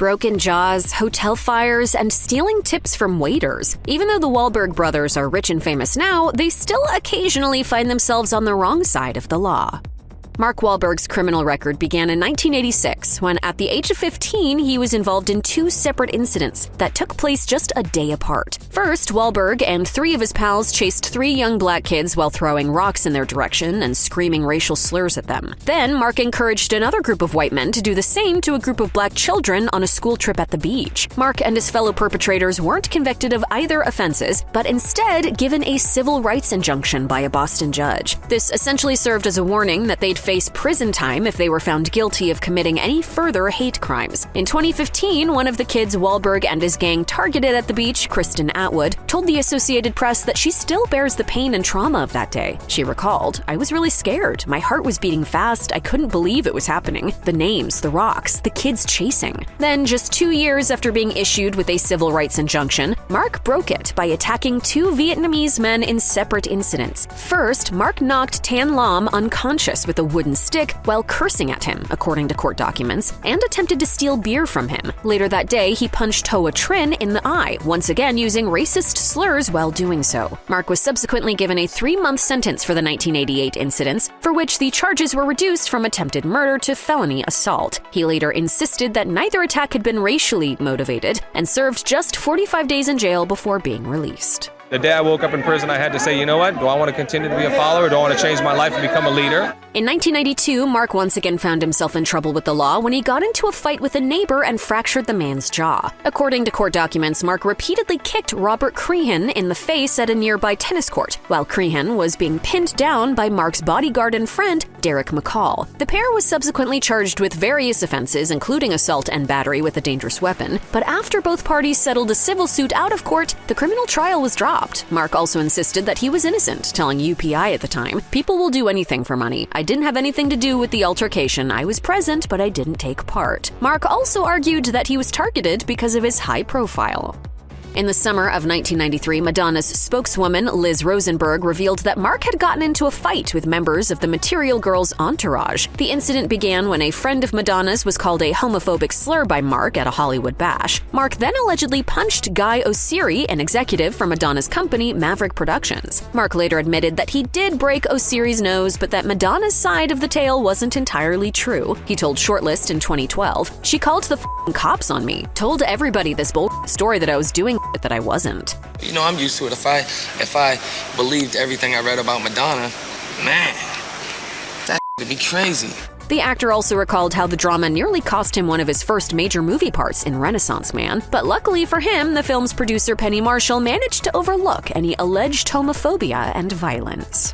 broken jaws, hotel fires, and stealing tips from waiters. Even though the Wahlberg brothers are rich and famous now, they still occasionally find themselves on the wrong side of the law. Mark Wahlberg's criminal record began in 1986 when, at the age of 15, he was involved in 2 separate incidents that took place just a day apart. First, Wahlberg and 3 of his pals chased 3 young black kids while throwing rocks in their direction and screaming racial slurs at them. Then, Mark encouraged another group of white men to do the same to a group of black children on a school trip at the beach. Mark and his fellow perpetrators weren't convicted of either offenses, but instead given a civil rights injunction by a Boston judge. This essentially served as a warning that they'd face prison time if they were found guilty of committing any further hate crimes. In 2015, one of the kids Wahlberg and his gang targeted at the beach, Kristen Atwood, told the Associated Press that she still bears the pain and trauma of that day. She recalled, "I was really scared. My heart was beating fast. I couldn't believe it was happening. The names, the rocks, the kids chasing." Then, just 2 years after being issued with a civil rights injunction, Mark broke it by attacking 2 Vietnamese men in separate incidents. First, Mark knocked Tan Lam unconscious with a wooden stick while cursing at him, according to court documents, and attempted to steal beer from him. Later that day, he punched Hoa Trin in the eye, once again using racist slurs while doing so. Mark was subsequently given a 3-month sentence for the 1988 incidents, for which the charges were reduced from attempted murder to felony assault. He later insisted that neither attack had been racially motivated and served just 45 days in jail before being released. The day I woke up in prison, I had to say, you know what? Do I want to continue to be a follower? Do I want to change my life and become a leader? In 1992, Mark once again found himself in trouble with the law when he got into a fight with a neighbor and fractured the man's jaw. According to court documents, Mark repeatedly kicked Robert Crehan in the face at a nearby tennis court, while Crehan was being pinned down by Mark's bodyguard and friend, Derek McCall. The pair was subsequently charged with various offenses, including assault and battery with a dangerous weapon, but after both parties settled a civil suit out of court, the criminal trial was dropped. Mark also insisted that he was innocent, telling UPI at the time, "People will do anything for money. I didn't have anything to do with the altercation. I was present, but I didn't take part." Mark also argued that he was targeted because of his high profile. In the summer of 1993, Madonna's spokeswoman, Liz Rosenberg, revealed that Mark had gotten into a fight with members of the Material Girls' entourage. The incident began when a friend of Madonna's was called a homophobic slur by Mark at a Hollywood bash. Mark then allegedly punched Guy Oseary, an executive for Madonna's company, Maverick Productions. Mark later admitted that he did break Oseary's nose, but that Madonna's side of the tale wasn't entirely true. He told Shortlist in 2012, "She called the cops on me, told everybody this story that I was doing that I wasn't." You know, I'm used to it. If I believed everything I read about Madonna, man, that would be crazy. The actor also recalled how the drama nearly cost him one of his first major movie parts in Renaissance Man, but luckily for him, the film's producer Penny Marshall managed to overlook any alleged homophobia and violence.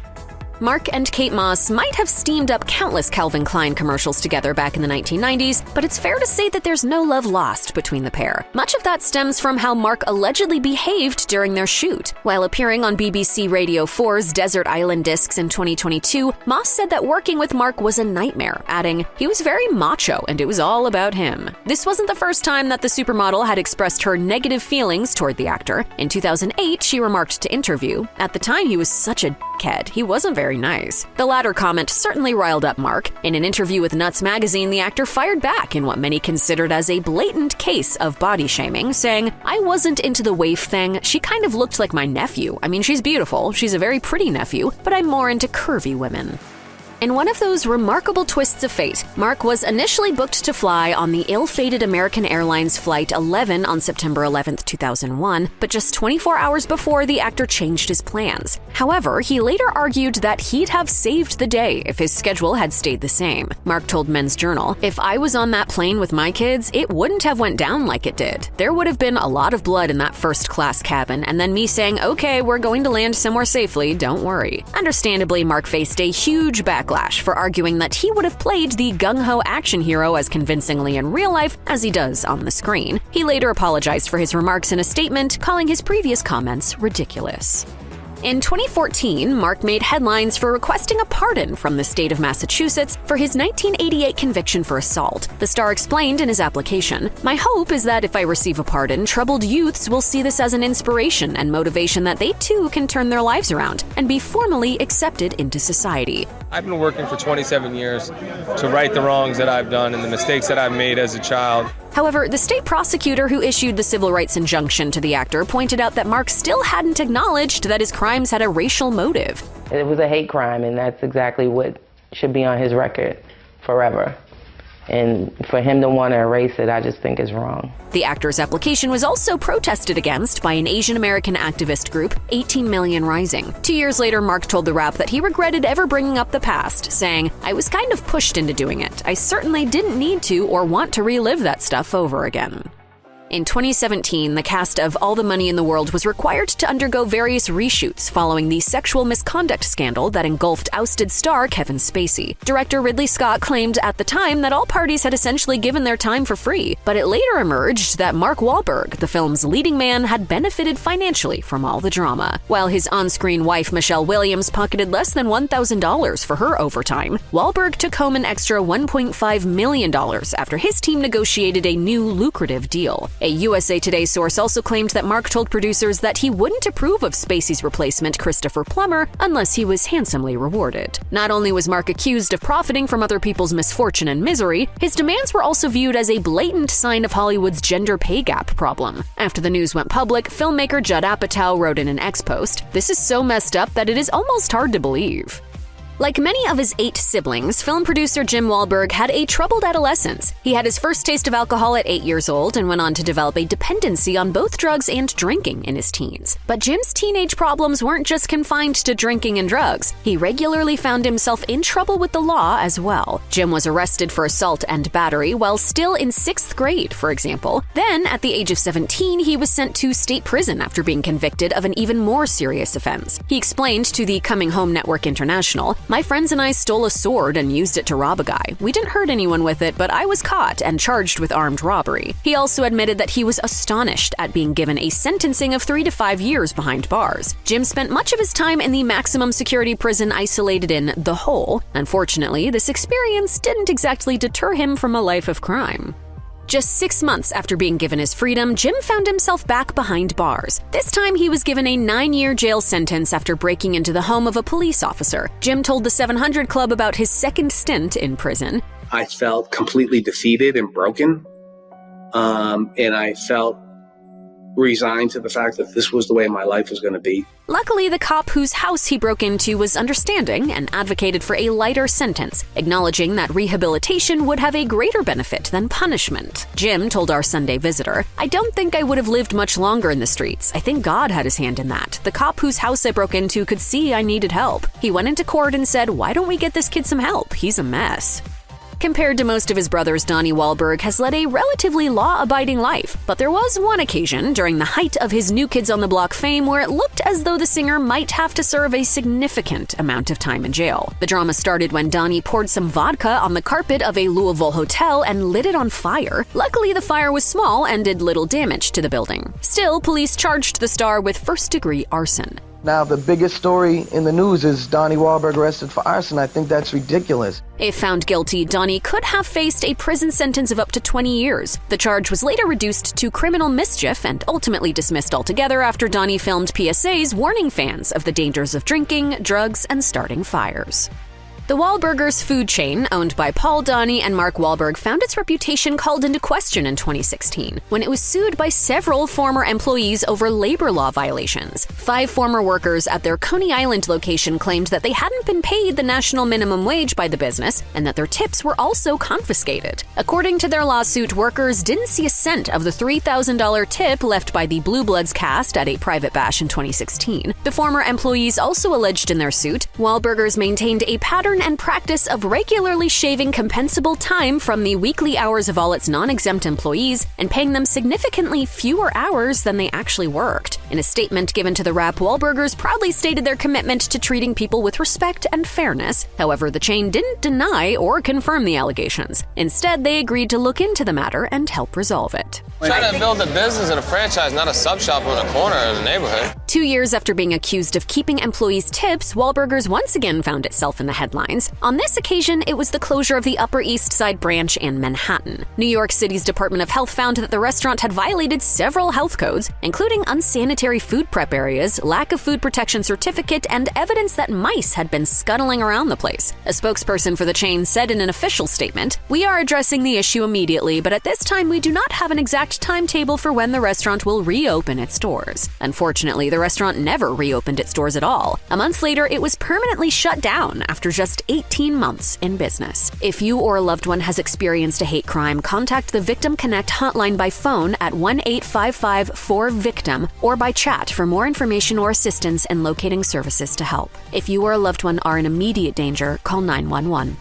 Mark and Kate Moss might have steamed up countless Calvin Klein commercials together back in the 1990s, but it's fair to say that there's no love lost between the pair. Much of that stems from how Mark allegedly behaved during their shoot. While appearing on BBC Radio 4's Desert Island Discs in 2022, Moss said that working with Mark was a nightmare, adding, "He was very macho and it was all about him." This wasn't the first time that the supermodel had expressed her negative feelings toward the actor. In 2008, she remarked to Interview, "At the time, he was such a dickhead. He wasn't very nice." The latter comment certainly riled up Mark. In an interview with Nuts magazine, the actor fired back in what many considered as a blatant case of body shaming, saying, "I wasn't into the waif thing. She kind of looked like my nephew. I mean, she's beautiful. She's a very pretty nephew, but I'm more into curvy women." In one of those remarkable twists of fate, Mark was initially booked to fly on the ill-fated American Airlines Flight 11 on September 11, 2001, but just 24 hours before, the actor changed his plans. However, he later argued that he'd have saved the day if his schedule had stayed the same. Mark told Men's Journal, "If I was on that plane with my kids, it wouldn't have went down like it did. There would have been a lot of blood in that first-class cabin, and then me saying, 'Okay, we're going to land somewhere safely, don't worry.'" Understandably, Mark faced a huge backlash for arguing that he would have played the gung-ho action hero as convincingly in real life as he does on the screen. He later apologized for his remarks in a statement, calling his previous comments ridiculous. In 2014, Mark made headlines for requesting a pardon from the state of Massachusetts for his 1988 conviction for assault. The star explained in his application, "My hope is that if I receive a pardon, troubled youths will see this as an inspiration and motivation that they too can turn their lives around and be formally accepted into society." I've been working for 27 years to right the wrongs that I've done and the mistakes that I've made as a child. However, the state prosecutor who issued the civil rights injunction to the actor pointed out that Mark still hadn't acknowledged that his crimes had a racial motive. It was a hate crime, and that's exactly what should be on his record forever. And for him to want to erase it, I just think is wrong. The actor's application was also protested against by an Asian American activist group, 18 Million Rising. 2 years later, Mark told The Wrap that he regretted ever bringing up the past, saying, "I was kind of pushed into doing it. I certainly didn't need to or want to relive that stuff over again." In 2017, the cast of All the Money in the World was required to undergo various reshoots following the sexual misconduct scandal that engulfed ousted star Kevin Spacey. Director Ridley Scott claimed at the time that all parties had essentially given their time for free, but it later emerged that Mark Wahlberg, the film's leading man, had benefited financially from all the drama. While his on-screen wife Michelle Williams pocketed less than $1,000 for her overtime, Wahlberg took home an extra $1.5 million after his team negotiated a new lucrative deal. A USA Today source also claimed that Mark told producers that he wouldn't approve of Spacey's replacement, Christopher Plummer, unless he was handsomely rewarded. Not only was Mark accused of profiting from other people's misfortune and misery, his demands were also viewed as a blatant sign of Hollywood's gender pay gap problem. After the news went public, filmmaker Judd Apatow wrote in an X post, "This is so messed up that it is almost hard to believe." Like many of his 8 siblings, film producer Jim Wahlberg had a troubled adolescence. He had his first taste of alcohol at 8 years old and went on to develop a dependency on both drugs and drinking in his teens. But Jim's teenage problems weren't just confined to drinking and drugs. He regularly found himself in trouble with the law as well. Jim was arrested for assault and battery while still in 6th grade, for example. Then, at the age of 17, he was sent to state prison after being convicted of an even more serious offense. He explained to the Coming Home Network International, "My friends and I stole a sword and used it to rob a guy. We didn't hurt anyone with it, but I was caught and charged with armed robbery." He also admitted that he was astonished at being given a sentencing of 3 to 5 years behind bars. Jim spent much of his time in the maximum security prison isolated in The Hole. Unfortunately, this experience didn't exactly deter him from a life of crime. Just 6 months after being given his freedom, Jim found himself back behind bars. This time, he was given a 9-year jail sentence after breaking into the home of a police officer. Jim told the 700 Club about his second stint in prison. "I felt completely defeated and broken, and I felt resigned to the fact that this was the way my life was going to be." Luckily, the cop whose house he broke into was understanding and advocated for a lighter sentence, acknowledging that rehabilitation would have a greater benefit than punishment. Jim told our Sunday Visitor, "I don't think I would have lived much longer in the streets. I think God had his hand in that. The cop whose house I broke into could see I needed help. He went into court and said, 'Why don't we get this kid some help? He's a mess.'" Compared to most of his brothers, Donnie Wahlberg has led a relatively law-abiding life, but there was one occasion during the height of his New Kids on the Block fame where it looked as though the singer might have to serve a significant amount of time in jail. The drama started when Donnie poured some vodka on the carpet of a Louisville hotel and lit it on fire. Luckily, the fire was small and did little damage to the building. Still, police charged the star with first-degree arson. Now, the biggest story in the news is Donnie Wahlberg arrested for arson. I think that's ridiculous. If found guilty, Donnie could have faced a prison sentence of up to 20 years. The charge was later reduced to criminal mischief and ultimately dismissed altogether after Donnie filmed PSAs warning fans of the dangers of drinking, drugs, and starting fires. The Wahlburgers food chain, owned by Paul Donnie and Mark Wahlberg, found its reputation called into question in 2016 when it was sued by several former employees over labor law violations. 5 former workers at their Coney Island location claimed that they hadn't been paid the national minimum wage by the business and that their tips were also confiscated. According to their lawsuit, workers didn't see a cent of the $3,000 tip left by the Blue Bloods cast at a private bash in 2016. The former employees also alleged in their suit, Wahlburgers maintained a pattern and practice of regularly shaving compensable time from the weekly hours of all its non-exempt employees and paying them significantly fewer hours than they actually worked. In a statement given to The Wrap, Wahlburgers proudly stated their commitment to treating people with respect and fairness. However, the chain didn't deny or confirm the allegations. Instead, they agreed to look into the matter and help resolve it. Trying to build a business and a franchise, not a sub shop on the corner of the neighborhood. 2 years after being accused of keeping employees' tips, Wahlburgers once again found itself in the headlines. On this occasion, it was the closure of the Upper East Side branch in Manhattan. New York City's Department of Health found that the restaurant had violated several health codes, including unsanitary food prep areas, lack of food protection certificate, and evidence that mice had been scuttling around the place. A spokesperson for the chain said in an official statement, "We are addressing the issue immediately, but at this time we do not have an exact timetable for when the restaurant will reopen its doors." Unfortunately, the restaurant never reopened its doors at all. A month later, it was permanently shut down after just 18 months in business. If you or a loved one has experienced a hate crime, contact the Victim Connect hotline by phone at 1-855-4VICTIM or by chat for more information or assistance in locating services to help. If you or a loved one are in immediate danger, call 911.